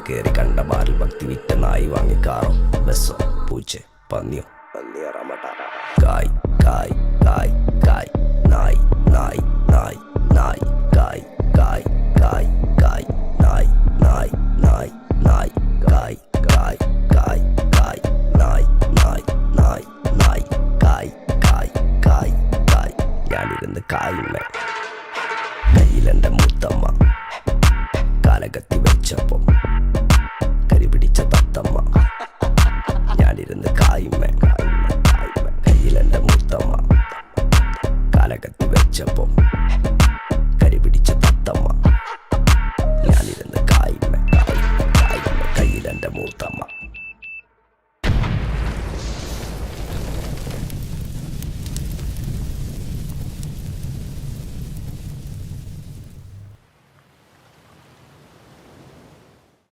കയറി കണ്ട ബാറിൽ ഭക്തി വിറ്റ നായി വാങ്ങിക്കാറോ ബസ്സോ പൂച്ച പന്നിയോ കായ് കായ് കായ് കായ് നായ് നായ് നായ് നായ് കായ് കായ് കായ് കായ് നായ് നായ് നായ് നായ് കായ് കായ് കായ് കായ് നായ് നായ് നായ് നായ് കായ് കായ് കായ് കായ് ഞാനിരുന്ന് കായുമ്മേ കയ്യിലെൻ്റെ മുത്തമ്മ കാലകത്തി വെച്ചപ്പം കരിപിടിച്ച തത്തമ്മ ഞാനിരുന്ന് കായുമ്മേ കയ്യിലെൻ്റെ മുത്തമ്മ കാലകത്തി വെച്ചപ്പം കരിപിടിച്ച തത്തമ്മ ഞാനിരുന്ന് കായുമ്മേ കയ്യിലെൻ്റെ മൂത്ത